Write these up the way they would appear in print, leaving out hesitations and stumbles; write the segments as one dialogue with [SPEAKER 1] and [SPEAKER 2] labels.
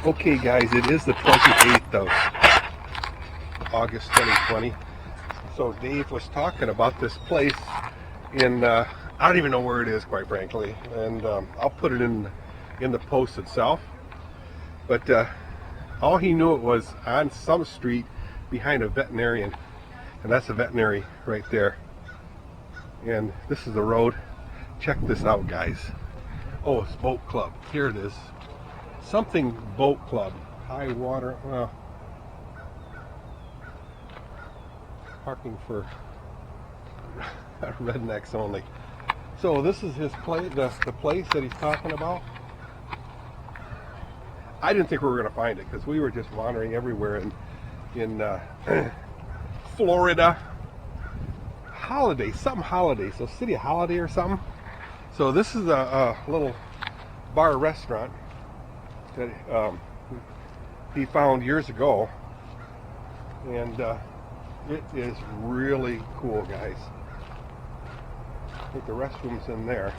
[SPEAKER 1] Okay guys, it is the 28th of August 2020. So Dave was talking about this place in, I don't even know where it is, quite frankly, and I'll put it in the post itself. But all he knew it was on some street behind a veterinarian, and that's a veterinary right there. And this is the road. Check this out, guys. Oh, it's Boat Club. Here it is. Something Boat Club. High water. Parking for rednecks only. So this is his place, the place that he's talking about. I didn't think we were going to find it because we were just wandering everywhere in Florida. Holiday, something holiday. So City Holiday or something. So this is a little bar restaurant that he found years ago, and it is really cool, guys. I think the restroom's in there,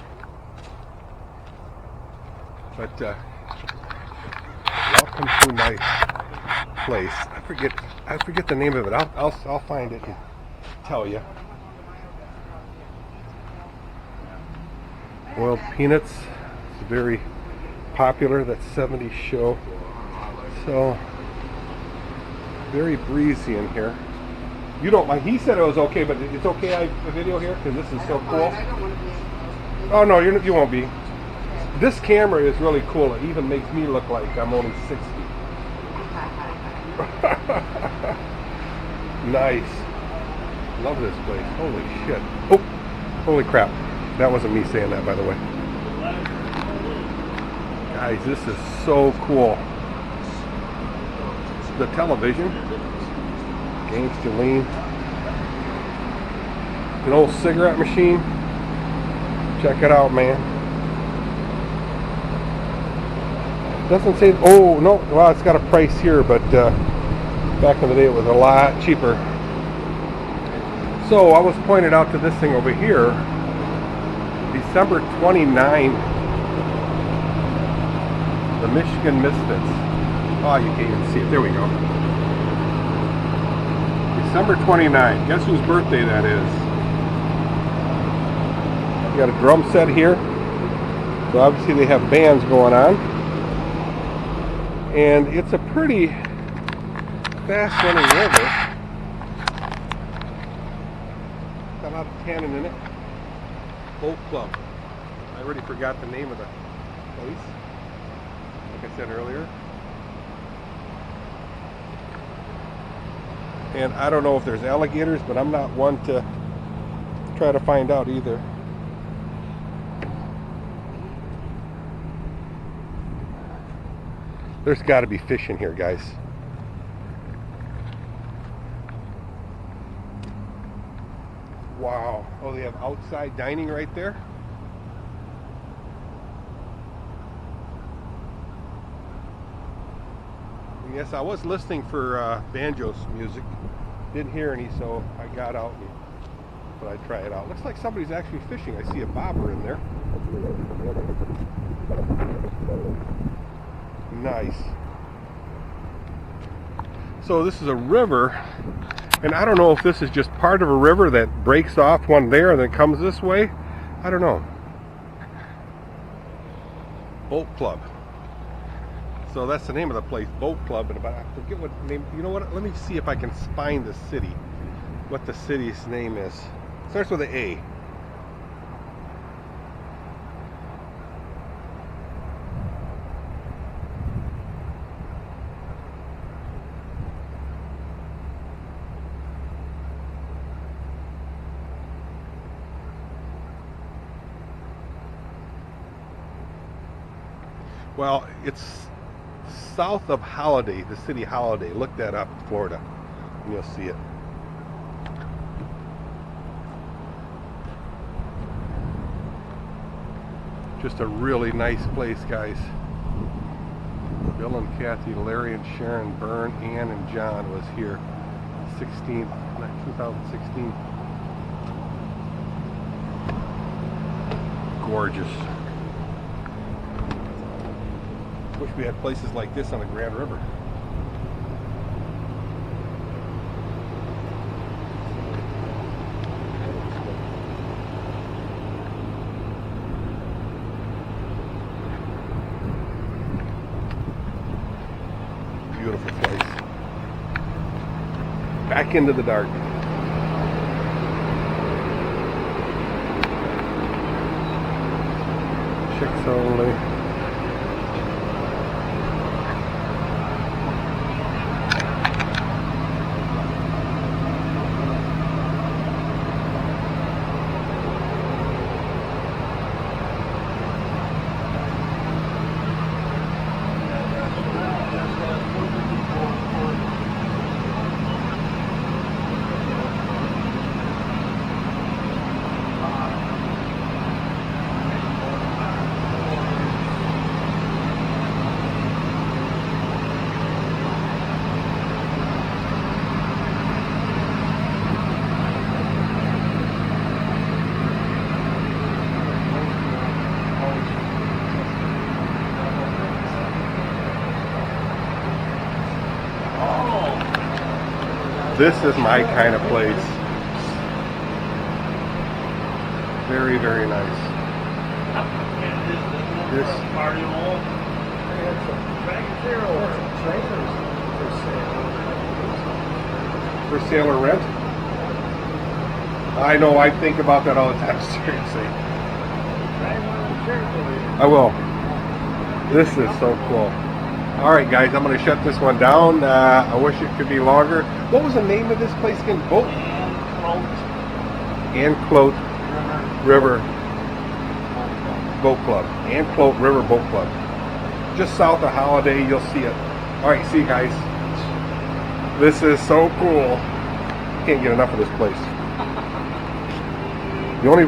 [SPEAKER 1] but welcome to my place. I forget the name of it. I'll find it and tell you. Boiled peanuts. It's very popular, that 70s show. So very breezy in here. You don't mind? He said it was okay, but it's okay I have a video here because this is so cool. Oh no, you won't be. This camera is really cool. It even makes me look like I'm only 60. Nice. Love this place. Holy shit. Oh, holy crap. That wasn't me saying that, by the way. Guys, this is so cool. The television, Gangsta Lean, an old cigarette machine. Check it out, man. Doesn't say, oh no, well it's got a price here, but back in the day it was a lot cheaper. So I was pointed out to this thing over here, December 29. The Michigan Misfits. Oh, you can't even see it. There we go. December 29. Guess whose birthday that is? You got a drum set here. So obviously they have bands going on. And it's a pretty fast running river. Got a lot of tannin in it. Boat Club. I already forgot the name of the place. Like I said earlier. And I don't know if there's alligators, but I'm not one to try to find out either. There's got to be fish in here, guys. Wow. Oh, they have outside dining right there. Yes, I was listening for banjos music. Didn't hear any, so I got out and thought I'd try it out. Looks like somebody's actually fishing. I see a bobber in there. Nice. So this is a river, and I don't know if this is just part of a river that breaks off one there and then comes this way. I don't know. Boat Club. So that's the name of the place, Boat Club, but I forget what name. You know what? Let me see if I can find the city. What the city's name is. It starts with an A. Well, it's south of Holiday, the city Holiday. Look that up, Florida, and you'll see it. Just a really nice place, guys. Bill and Kathy, Larry and Sharon, Byrne, Ann and John was here 2016. Gorgeous. Wish we had places like this on the Grand River. Beautiful place. Back into the dark. Chicks only. This is my kind of place. Very, very nice. This for sale or rent? I know, I think about that all the time, seriously. I will. This is so cool. Alright guys, I'm going to shut this one down. I wish it could be longer. What was the name of this place again? Anclote River Boat Club. Anclote River Boat Club. Just south of Holiday, you'll see it. Alright, see you guys. This is so cool. Can't get enough of this place. The only